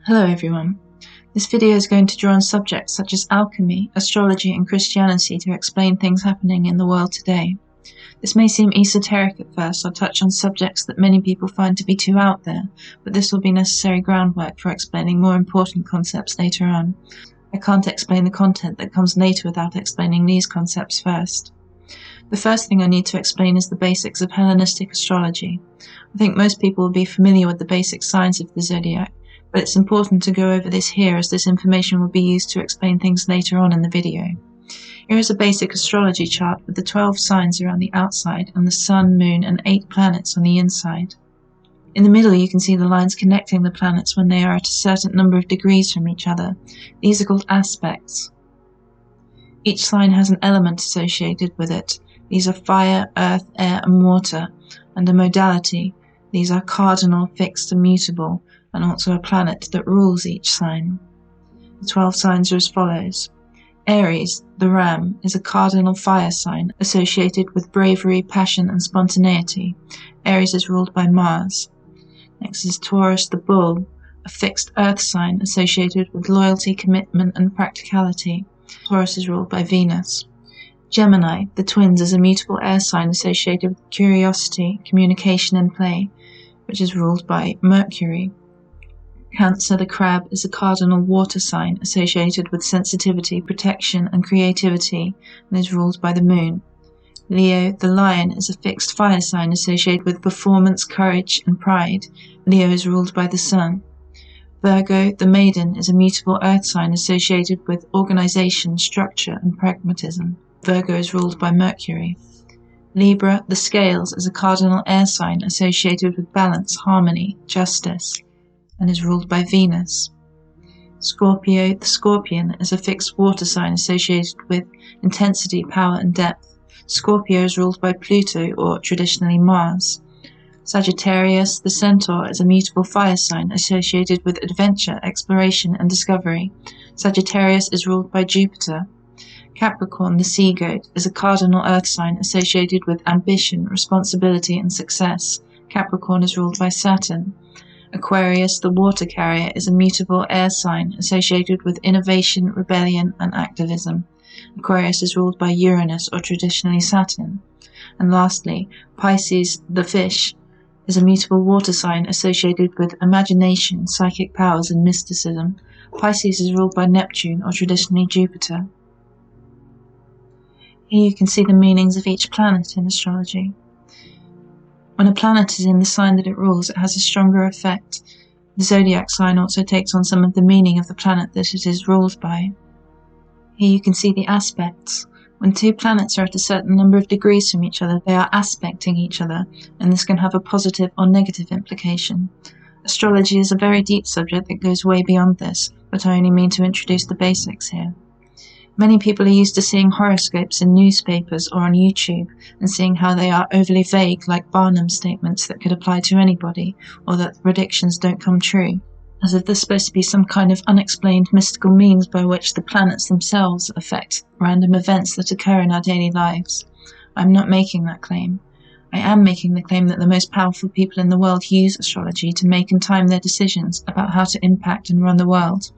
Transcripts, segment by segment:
Hello everyone. This video is going to draw on subjects such as alchemy, astrology and Christianity to explain things happening in the world today. This may seem esoteric at first or touch on subjects that many people find to be too out there, but this will be necessary groundwork for explaining more important concepts later on. I can't explain the content that comes later without explaining these concepts first. The first thing I need to explain is the basics of Hellenistic astrology. I think most people will be familiar with the basic signs of the zodiac, but it's important to go over this here as this information will be used to explain things later on in the video. Here is a basic astrology chart with the 12 signs around the outside and the sun, moon and 8 planets on the inside. In the middle you can see the lines connecting the planets when they are at a certain number of degrees from each other. These are called aspects. Each sign has an element associated with it. These are fire, earth, air and water, and a modality. These are cardinal, fixed and mutable, and also a planet that rules each sign. The 12 signs are as follows. Aries, the ram, is a cardinal fire sign associated with bravery, passion and spontaneity. Aries is ruled by Mars. Next is Taurus, the bull, a fixed earth sign associated with loyalty, commitment and practicality. Taurus is ruled by Venus. Gemini, the twins, is a mutable air sign associated with curiosity, communication and play, which is ruled by Mercury. Cancer, the crab, is a cardinal water sign associated with sensitivity, protection and creativity and is ruled by the moon. Leo, the lion, is a fixed fire sign associated with performance, courage and pride. Leo is ruled by the sun. Virgo, the maiden, is a mutable earth sign associated with organization, structure and pragmatism. Virgo is ruled by Mercury. Libra, the scales, is a cardinal air sign associated with balance, harmony, justice, and is ruled by Venus. Scorpio, the scorpion, is a fixed water sign associated with intensity, power and depth. Scorpio is ruled by Pluto, or traditionally Mars. Sagittarius, the centaur, is a mutable fire sign associated with adventure, exploration and discovery. Sagittarius is ruled by Jupiter. Capricorn, the sea goat, is a cardinal earth sign associated with ambition, responsibility and success. Capricorn is ruled by Saturn. Aquarius, the water carrier, is a mutable air sign associated with innovation, rebellion and activism. Aquarius is ruled by Uranus, or traditionally Saturn. And lastly, Pisces, the fish, is a mutable water sign associated with imagination, psychic powers and mysticism. Pisces is ruled by Neptune, or traditionally Jupiter. Here you can see the meanings of each planet in astrology. When a planet is in the sign that it rules, it has a stronger effect. The zodiac sign also takes on some of the meaning of the planet that it is ruled by. Here you can see the aspects. When two planets are at a certain number of degrees from each other, they are aspecting each other, and this can have a positive or negative implication. Astrology is a very deep subject that goes way beyond this, but I only mean to introduce the basics here. Many people are used to seeing horoscopes in newspapers or on YouTube and seeing how they are overly vague, like Barnum statements that could apply to anybody, or that the predictions don't come true, as if there's supposed to be some kind of unexplained mystical means by which the planets themselves affect random events that occur in our daily lives. I'm not making that claim. I am making the claim that the most powerful people in the world use astrology to make and time their decisions about how to impact and run the world,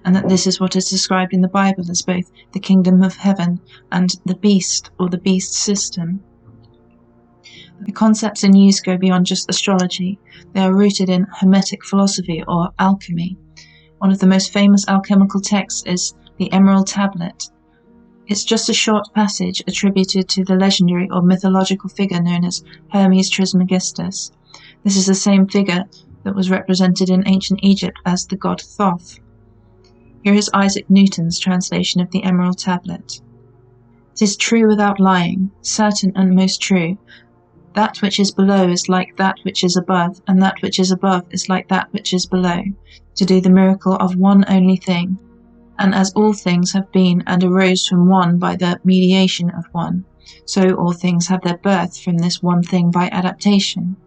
and that this is what is described in the Bible as both the kingdom of heaven and the beast, or the beast system. The concepts in use go beyond just astrology. They are rooted in Hermetic philosophy, or alchemy. One of the most famous alchemical texts is the Emerald Tablet. It's just a short passage attributed to the legendary or mythological figure known as Hermes Trismegistus. This is the same figure that was represented in ancient Egypt as the god Thoth. Here is Isaac Newton's translation of the Emerald Tablet. It is true without lying, certain and most true. That which is below is like that which is above, and that which is above is like that which is below, to do the miracle of one only thing. And as all things have been and arose from one by the mediation of one, so all things have their birth from this one thing by adaptation.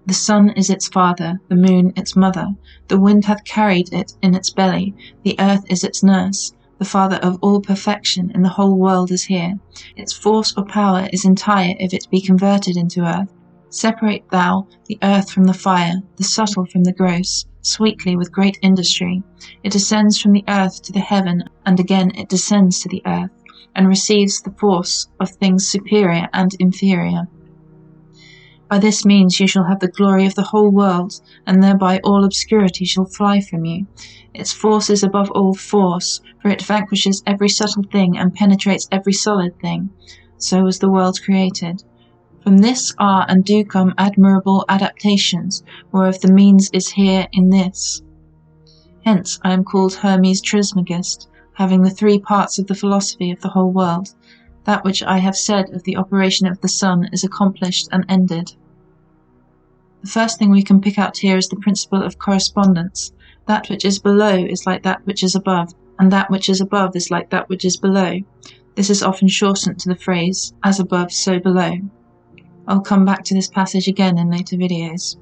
The sun is its father, the moon its mother, the wind hath carried it in its belly, the earth is its nurse, the father of all perfection in the whole world is here. Its force or power is entire if it be converted into earth. Separate thou the earth from the fire, the subtle from the gross, sweetly with great industry. It ascends from the earth to the heaven, and again it descends to the earth, and receives the force of things superior and inferior. By this means you shall have the glory of the whole world, and thereby all obscurity shall fly from you. Its force is above all force, for it vanquishes every subtle thing and penetrates every solid thing. So was the world created. From this are and do come admirable adaptations, whereof the means is here in this. Hence I am called Hermes Trismegistus, having the 3 parts of the philosophy of the whole world. That which I have said of the operation of the sun is accomplished and ended. The first thing we can pick out here is the principle of correspondence. That which is below is like that which is above, and that which is above is like that which is below. This is often shortened to the phrase, as above, so below. I'll come back to this passage again in later videos.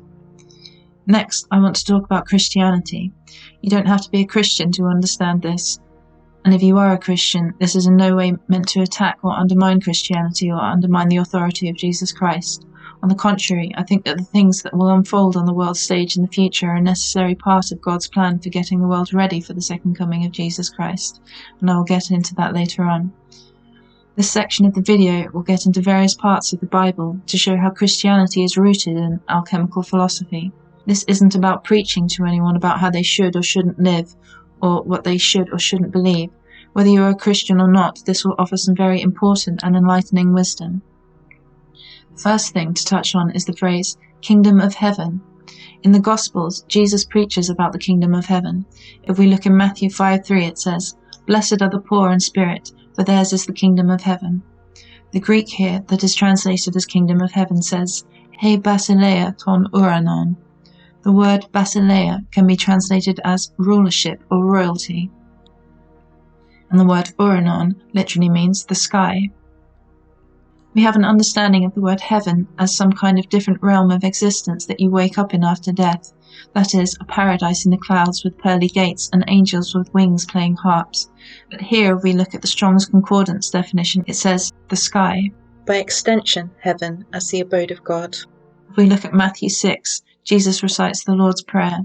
Next, I want to talk about Christianity. You don't have to be a Christian to understand this. And if you are a Christian, this is in no way meant to attack or undermine Christianity or undermine the authority of Jesus Christ. On the contrary, I think that the things that will unfold on the world stage in the future are a necessary part of God's plan for getting the world ready for the second coming of Jesus Christ, and I will get into that later on. This section of the video will get into various parts of the Bible to show how Christianity is rooted in alchemical philosophy. This isn't about preaching to anyone about how they should or shouldn't live, or what they should or shouldn't believe. Whether you are a Christian or not, this will offer some very important and enlightening wisdom. The first thing to touch on is the phrase, kingdom of heaven. In the Gospels, Jesus preaches about the kingdom of heaven. If we look in Matthew 5:3, it says, "Blessed are the poor in spirit, for theirs is the kingdom of heaven." The Greek here that is translated as kingdom of heaven says, "He basileia ton uranon." The word basileia can be translated as rulership or royalty. And the word uranon literally means the sky. We have an understanding of the word heaven as some kind of different realm of existence that you wake up in after death. That is, a paradise in the clouds with pearly gates and angels with wings playing harps. But here, if we look at the Strong's Concordance definition, it says the sky. By extension, heaven as the abode of God. If we look at Matthew 6, Jesus recites the Lord's Prayer.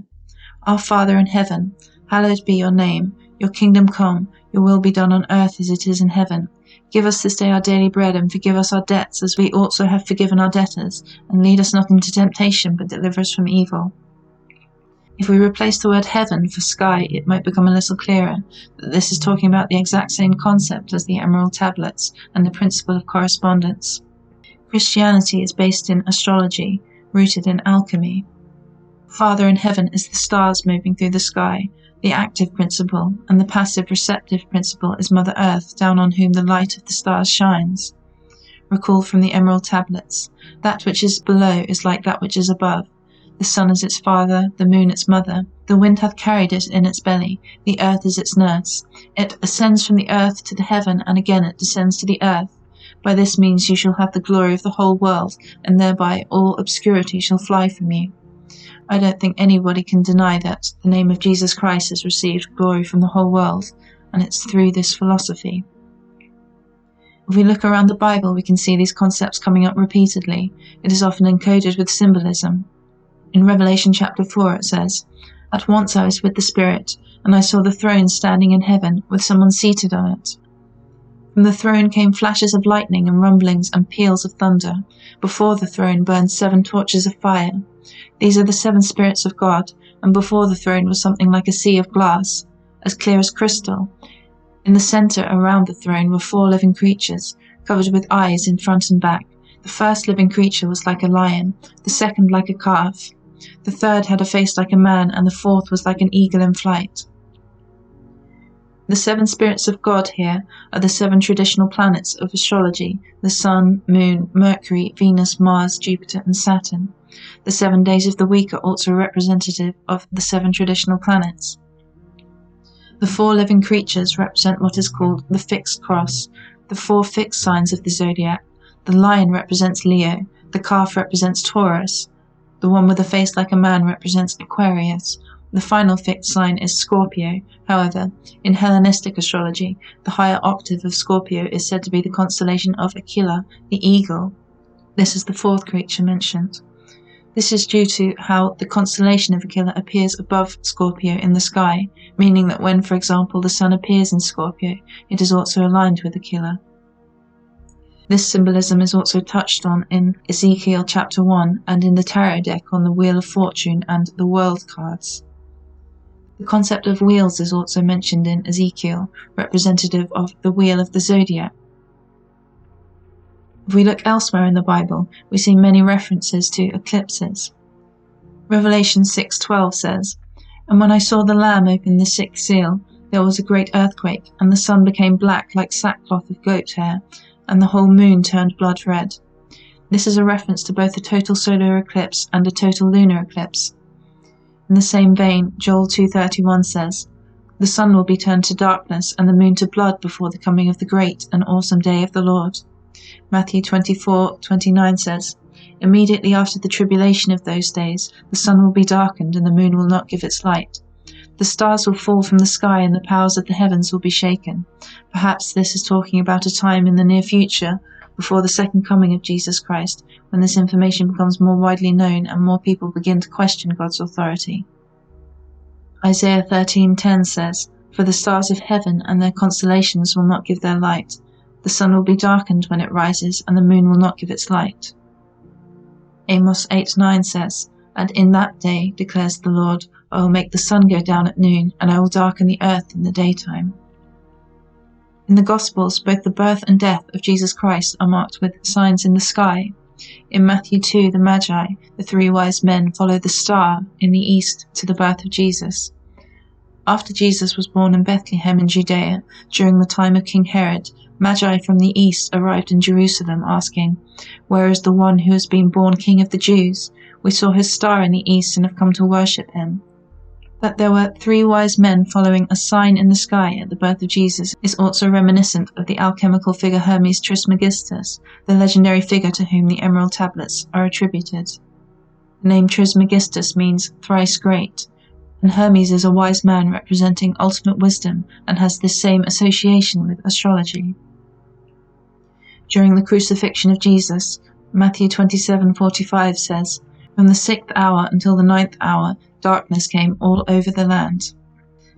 Our Father in heaven, hallowed be your name. Your kingdom come, your will be done on earth as it is in heaven. Give us this day our daily bread, and forgive us our debts as we also have forgiven our debtors. And lead us not into temptation, but deliver us from evil. If we replace the word heaven for sky, it might become a little clearer that this is talking about the exact same concept as the Emerald Tablets and the principle of correspondence. Christianity is based in astrology, rooted in alchemy. Father in heaven is the stars moving through the sky, the active principle, and the passive receptive principle is Mother Earth, down on whom the light of the stars shines. Recall from the Emerald Tablets, that which is below is like that which is above. The sun is its father, the moon its mother. The wind hath carried it in its belly, the earth is its nurse. It ascends from the earth to the heaven, and again it descends to the earth. By this means you shall have the glory of the whole world, and thereby all obscurity shall fly from you. I don't think anybody can deny that the name of Jesus Christ has received glory from the whole world, and it's through this philosophy. If we look around the Bible, we can see these concepts coming up repeatedly. It is often encoded with symbolism. In Revelation chapter 4 it says, "At once I was with the Spirit, and I saw the throne standing in heaven, with someone seated on it. From the throne came flashes of lightning and rumblings and peals of thunder. Before the throne burned 7 torches of fire. These are the 7 spirits of God, and before the throne was something like a sea of glass, as clear as crystal. In the center around the throne were 4 living creatures, covered with eyes in front and back. The first living creature was like a lion, the second like a calf. The third had a face like a man, and the fourth was like an eagle in flight." The 7 spirits of God here are the 7 traditional planets of astrology, the Sun, Moon, Mercury, Venus, Mars, Jupiter, and Saturn. The 7 days of the week are also representative of the 7 traditional planets. The 4 living creatures represent what is called the fixed cross, the 4 fixed signs of the zodiac. The lion represents Leo, the calf represents Taurus, the one with a face like a man represents Aquarius. The final fixed sign is Scorpio. However, in Hellenistic astrology, the higher octave of Scorpio is said to be the constellation of Aquila, the eagle. This is the 4th creature mentioned. This is due to how the constellation of Aquila appears above Scorpio in the sky, meaning that when, for example, the sun appears in Scorpio, it is also aligned with Aquila. This symbolism is also touched on in Ezekiel chapter 1 and in the tarot deck on the Wheel of Fortune and the World cards. The concept of wheels is also mentioned in Ezekiel, representative of the wheel of the zodiac. If we look elsewhere in the Bible, we see many references to eclipses. Revelation 6:12 says, "And when I saw the Lamb open the sixth seal, there was a great earthquake, and the sun became black like sackcloth of goat hair, and the whole moon turned blood red." This is a reference to both a total solar eclipse and a total lunar eclipse. In the same vein, Joel 2:31 says, "The sun will be turned to darkness and the moon to blood before the coming of the great and awesome day of the Lord." Matthew 24:29 says, "Immediately after the tribulation of those days, the sun will be darkened and the moon will not give its light. The stars will fall from the sky and the powers of the heavens will be shaken." Perhaps this is talking about a time in the near future, before the second coming of Jesus Christ, when this information becomes more widely known and more people begin to question God's authority. Isaiah 13:10 says, "For the stars of heaven and their constellations will not give their light. The sun will be darkened when it rises, and the moon will not give its light." Amos 8:9 says, "And in that day, declares the Lord, I will make the sun go down at noon, and I will darken the earth in the daytime." In the Gospels, both the birth and death of Jesus Christ are marked with signs in the sky. In Matthew 2, the Magi, the three wise men, follow the star in the east to the birth of Jesus. After Jesus was born in Bethlehem in Judea, during the time of King Herod, Magi from the east arrived in Jerusalem asking, "Where is the one who has been born King of the Jews? We saw his star in the east and have come to worship him." That there were three wise men following a sign in the sky at the birth of Jesus is also reminiscent of the alchemical figure Hermes Trismegistus, the legendary figure to whom the emerald tablets are attributed. The name Trismegistus means thrice great, and Hermes is a wise man representing ultimate wisdom and has this same association with astrology. During the crucifixion of Jesus, Matthew 27:45 says, "From the 6th hour until the 9th hour, darkness came all over the land."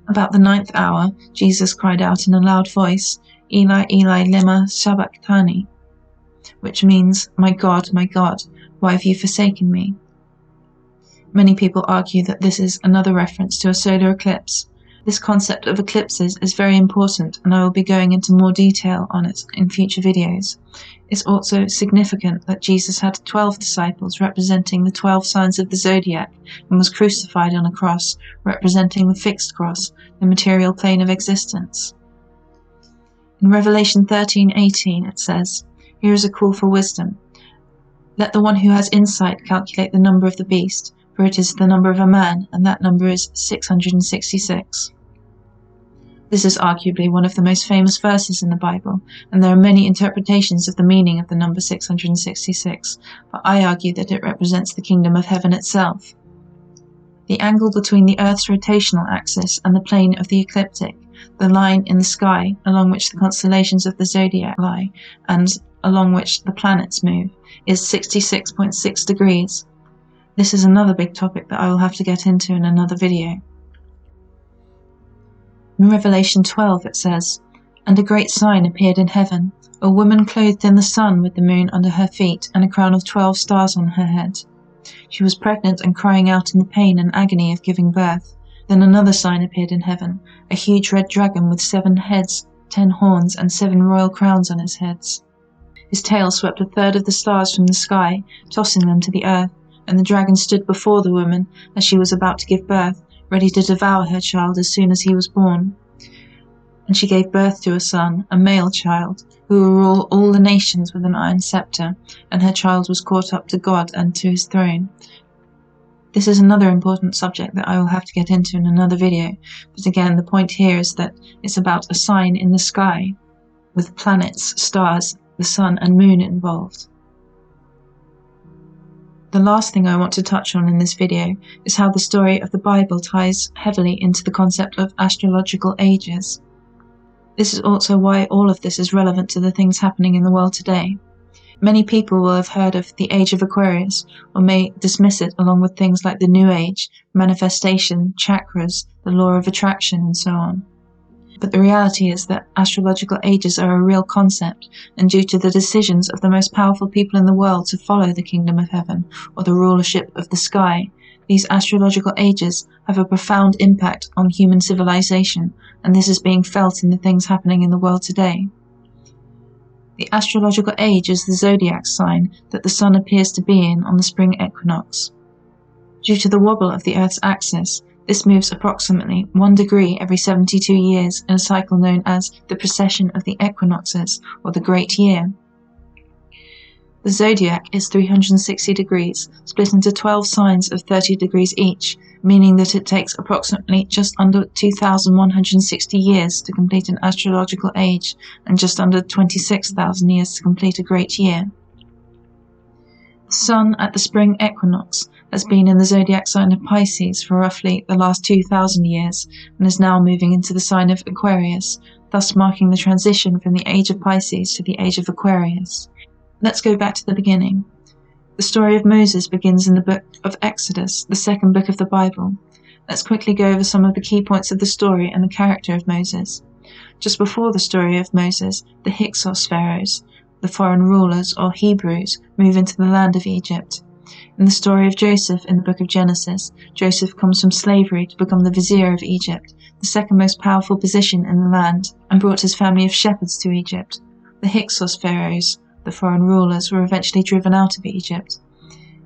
About the 9th hour, Jesus cried out in a loud voice, "Eli, Eli, lema sabachthani," which means, my God, why have you forsaken me?" Many people argue that this is another reference to a solar eclipse. This concept of eclipses is very important, and I will be going into more detail on it in future videos. It's also significant that Jesus had 12 disciples representing the 12 signs of the zodiac and was crucified on a cross representing the fixed cross, the material plane of existence. In Revelation 13:18 it says, "Here is a call for wisdom. Let the one who has insight calculate the number of the beast, for it is the number of a man, and that number is 666. This is arguably one of the most famous verses in the Bible, and there are many interpretations of the meaning of the number 666, but I argue that it represents the kingdom of heaven itself. The angle between the Earth's rotational axis and the plane of the ecliptic, the line in the sky along which the constellations of the zodiac lie, and along which the planets move, is 66.6 degrees. This is another big topic that I will have to get into in another video. In Revelation 12 it says, "And a great sign appeared in heaven, a woman clothed in the sun with the moon under her feet and a crown of 12 stars on her head. She was pregnant and crying out in the pain and agony of giving birth. Then another sign appeared in heaven, a huge red dragon with 7 heads, 10 horns, and 7 royal crowns on his heads. His tail swept a third of the stars from the sky, tossing them to the earth, and the dragon stood before the woman as she was about to give birth, ready to devour her child as soon as he was born. And she gave birth to a son, a male child, who will rule all the nations with an iron scepter, and her child was caught up to God and to his throne." This is another important subject that I will have to get into in another video, but again, the point here is that it's about a sign in the sky, with planets, stars, the sun and moon involved. The last thing I want to touch on in this video is how the story of the Bible ties heavily into the concept of astrological ages. This is also why all of this is relevant to the things happening in the world today. Many people will have heard of the Age of Aquarius, or may dismiss it along with things like the New Age, manifestation, chakras, the law of attraction, and so on. But the reality is that astrological ages are a real concept, and due to the decisions of the most powerful people in the world to follow the kingdom of heaven, or the rulership of the sky, these astrological ages have a profound impact on human civilization, and this is being felt in the things happening in the world today. The astrological age is the zodiac sign that the sun appears to be in on the spring equinox. Due to the wobble of the Earth's axis, this moves approximately 1 degree every 72 years in a cycle known as the precession of the equinoxes, or the Great Year. The zodiac is 360 degrees, split into 12 signs of 30 degrees each, meaning that it takes approximately just under 2,160 years to complete an astrological age, and just under 26,000 years to complete a great year. The sun at the spring equinox has been in the zodiac sign of Pisces for roughly the last 2,000 years, and is now moving into the sign of Aquarius, thus marking the transition from the age of Pisces to the age of Aquarius. Let's go back to the beginning. The story of Moses begins in the book of Exodus, the second book of the Bible. Let's quickly go over some of the key points of the story and the character of Moses. Just before the story of Moses, the Hyksos pharaohs, the foreign rulers or Hebrews, move into the land of Egypt. In the story of Joseph in the book of Genesis, Joseph comes from slavery to become the vizier of Egypt, the second most powerful position in the land, and brought his family of shepherds to Egypt. The Hyksos pharaohs, the foreign rulers, were eventually driven out of Egypt.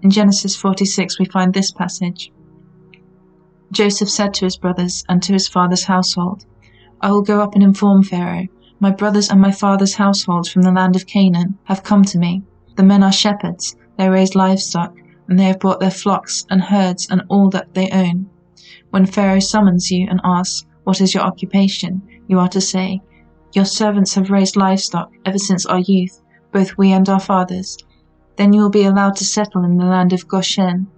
In Genesis 46 we find this passage. Joseph said to his brothers and to his father's household, I will go up and inform Pharaoh. My brothers and my father's household from the land of Canaan have come to me. The men are shepherds, they raise livestock, and they have brought their flocks and herds and all that they own. When Pharaoh summons you and asks, what is your occupation? You are to say, your servants have raised livestock ever since our youth, both we and our fathers. Then you will be allowed to settle in the land of Goshen,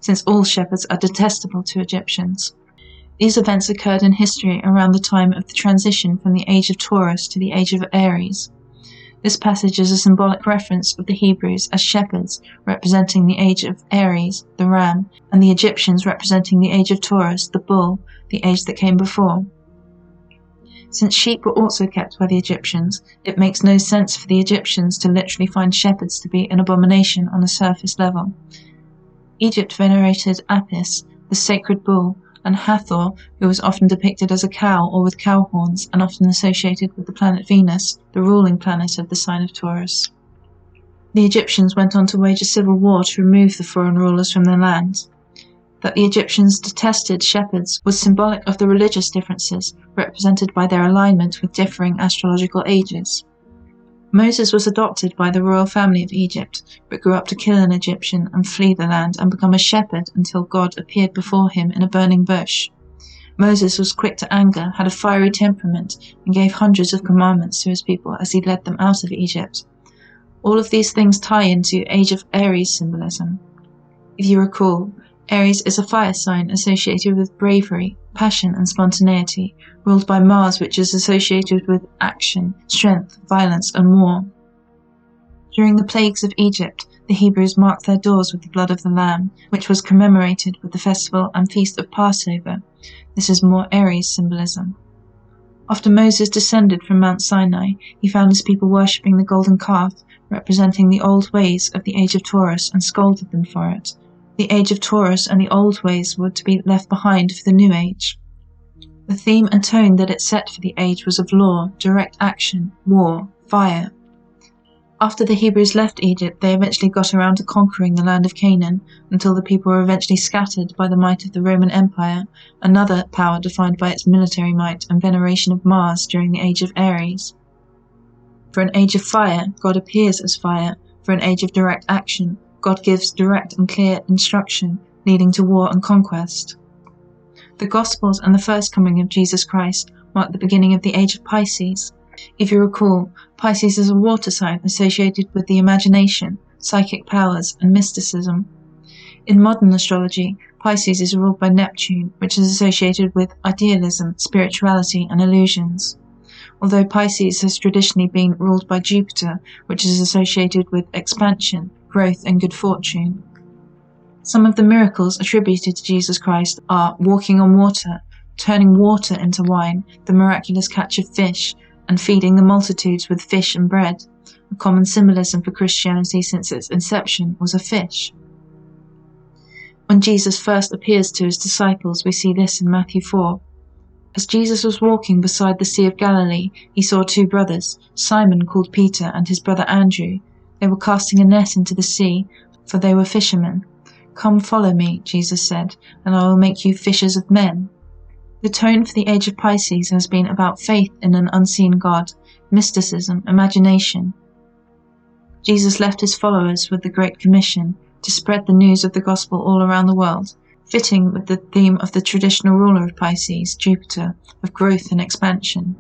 since all shepherds are detestable to Egyptians. These events occurred in history around the time of the transition from the age of Taurus to the age of Aries. This passage is a symbolic reference of the Hebrews as shepherds, representing the age of Aries, the ram, and the Egyptians representing the age of Taurus, the bull, the age that came before. Since sheep were also kept by the Egyptians, it makes no sense for the Egyptians to literally find shepherds to be an abomination on a surface level. Egypt venerated Apis, the sacred bull, and Hathor, who was often depicted as a cow or with cow horns, and often associated with the planet Venus, the ruling planet of the sign of Taurus. The Egyptians went on to wage a civil war to remove the foreign rulers from their land. That the Egyptians detested shepherds was symbolic of the religious differences, represented by their alignment with differing astrological ages. Moses was adopted by the royal family of Egypt, but grew up to kill an Egyptian and flee the land and become a shepherd until God appeared before him in a burning bush. Moses was quick to anger, had a fiery temperament, and gave hundreds of commandments to his people as he led them out of Egypt. All of these things tie into Age of Aries symbolism. If you recall, Aries is a fire sign associated with bravery, passion and spontaneity, ruled by Mars, which is associated with action, strength, violence and war. During the plagues of Egypt, the Hebrews marked their doors with the blood of the lamb, which was commemorated with the festival and feast of Passover. This is more Aries symbolism. After Moses descended from Mount Sinai, he found his people worshipping the golden calf, representing the old ways of the age of Taurus, and scolded them for it. The age of Taurus and the old ways were to be left behind for the new age. The theme and tone that it set for the age was of law, direct action, war, fire. After the Hebrews left Egypt, they eventually got around to conquering the land of Canaan, until the people were eventually scattered by the might of the Roman Empire, another power defined by its military might and veneration of Mars during the age of Aries. For an age of fire, God appears as fire. For an age of direct action, God gives direct and clear instruction, leading to war and conquest. The Gospels and the first coming of Jesus Christ mark the beginning of the age of Pisces. If you recall, Pisces is a water sign associated with the imagination, psychic powers, and mysticism. In modern astrology, Pisces is ruled by Neptune, which is associated with idealism, spirituality, and illusions. although Pisces has traditionally been ruled by Jupiter, which is associated with expansion, growth, and good fortune. Some of the miracles attributed to Jesus Christ are walking on water, turning water into wine, the miraculous catch of fish, and feeding the multitudes with fish and bread. A common symbolism for Christianity since its inception was a fish. When Jesus first appears to his disciples, we see this in Matthew 4. As Jesus was walking beside the Sea of Galilee, he saw two brothers, Simon called Peter and his brother Andrew. They were casting a net into the sea, for they were fishermen. "Come, follow me," Jesus said, "and I will make you fishers of men." The tone for the age of Pisces has been about faith in an unseen God, mysticism, imagination. Jesus left his followers with the Great Commission to spread the news of the gospel all around the world, fitting with the theme of the traditional ruler of Pisces, Jupiter, of growth and expansion.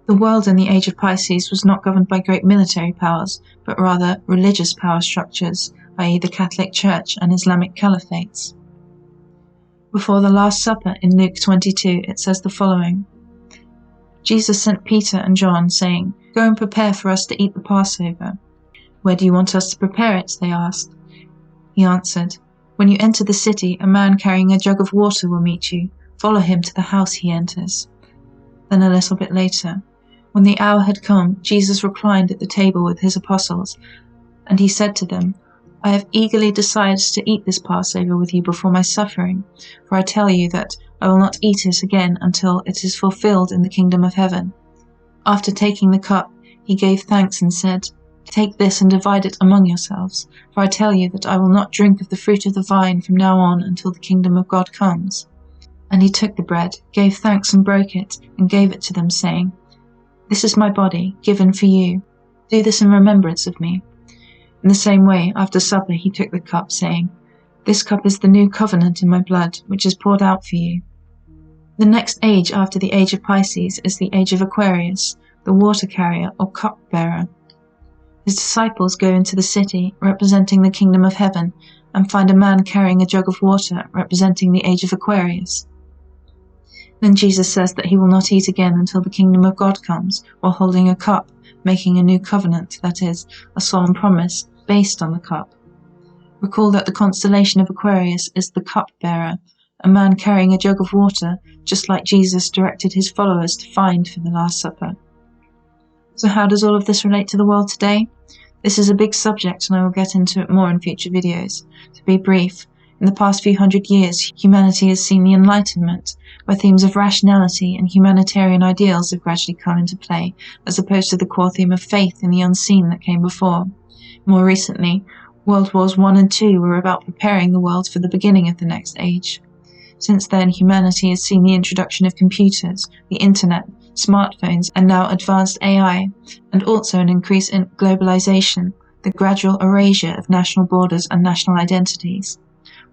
The world in the age of Pisces was not governed by great military powers, but rather religious power structures, i.e. the Catholic Church and Islamic caliphates. Before the Last Supper in Luke 22, it says the following: Jesus sent Peter and John, saying, "Go and prepare for us to eat the Passover." "Where do you want us to prepare it?" they asked. He answered, "When you enter the city, a man carrying a jug of water will meet you. Follow him to the house he enters." Then a little bit later, when the hour had come, Jesus reclined at the table with his apostles, and he said to them, "I have eagerly decided to eat this Passover with you before my suffering, for I tell you that I will not eat it again until it is fulfilled in the kingdom of heaven." After taking the cup, he gave thanks and said, "Take this and divide it among yourselves, for I tell you that I will not drink of the fruit of the vine from now on until the kingdom of God comes." And he took the bread, gave thanks and broke it, and gave it to them, saying, "This is my body, given for you. Do this in remembrance of me." In the same way, after supper, he took the cup, saying, "This cup is the new covenant in my blood, which is poured out for you." The next age after the age of Pisces is the age of Aquarius, the water carrier or cup-bearer. His disciples go into the city, representing the kingdom of heaven, and find a man carrying a jug of water, representing the age of Aquarius. Then Jesus says that he will not eat again until the kingdom of God comes, while holding a cup, making a new covenant, that is, a solemn promise, based on the cup. Recall that the constellation of Aquarius is the cup-bearer, a man carrying a jug of water, just like Jesus directed his followers to find for the Last Supper. So how does all of this relate to the world today? This is a big subject and I will get into it more in future videos. To be brief, in the past few hundred years, humanity has seen the Enlightenment, where themes of rationality and humanitarian ideals have gradually come into play, as opposed to the core theme of faith in the unseen that came before. More recently, World Wars I and II were about preparing the world for the beginning of the next age. Since then, humanity has seen the introduction of computers, the internet, smartphones, and now advanced AI, and also an increase in globalization, the gradual erasure of national borders and national identities.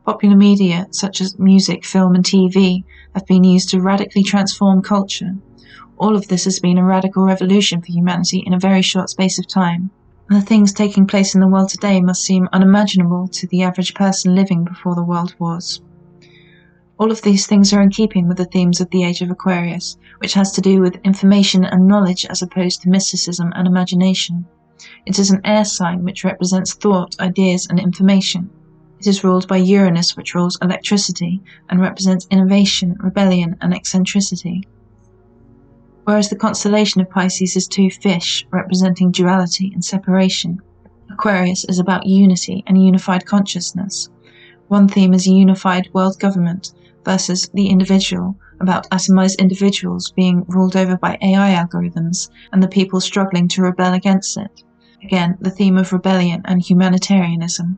Popular media, such as music, film, and TV, have been used to radically transform culture. All of this has been a radical revolution for humanity in a very short space of time. And the things taking place in the world today must seem unimaginable to the average person living before the world wars. All of these things are in keeping with the themes of the Age of Aquarius, which has to do with information and knowledge as opposed to mysticism and imagination. It is an air sign which represents thought, ideas, and information. It is ruled by Uranus, which rules electricity and represents innovation, rebellion, and eccentricity. Whereas the constellation of Pisces is two fish, representing duality and separation, Aquarius is about unity and unified consciousness. One theme is a unified world government versus the individual, about atomized individuals being ruled over by AI algorithms and the people struggling to rebel against it. Again, the theme of rebellion and humanitarianism.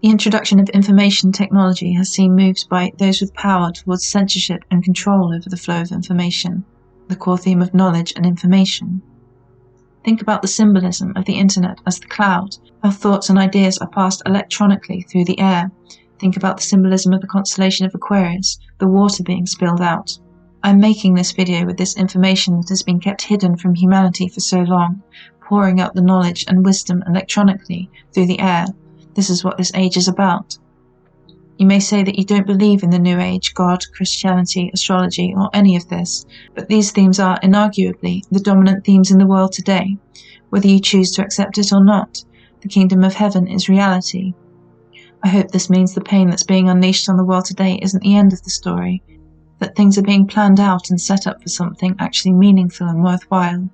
The introduction of information technology has seen moves by those with power towards censorship and control over the flow of information, the core theme of knowledge and information. Think about the symbolism of the internet as the cloud, how thoughts and ideas are passed electronically through the air. Think about the symbolism of the constellation of Aquarius, the water being spilled out. I'm making this video with this information that has been kept hidden from humanity for so long, pouring out the knowledge and wisdom electronically through the air. This is what this age is about. You may say that you don't believe in the New Age, God, Christianity, astrology, or any of this, but these themes are inarguably the dominant themes in the world today. Whether you choose to accept it or not, the kingdom of heaven is reality. I hope this means the pain that's being unleashed on the world today isn't the end of the story, that things are being planned out and set up for something actually meaningful and worthwhile.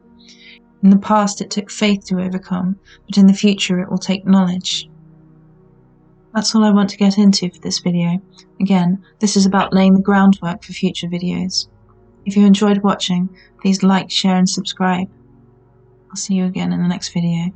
In the past it took faith to overcome, but in the future it will take knowledge. That's all I want to get into for this video. Again, this is about laying the groundwork for future videos. If you enjoyed watching, please like, share and subscribe. I'll see you again in the next video.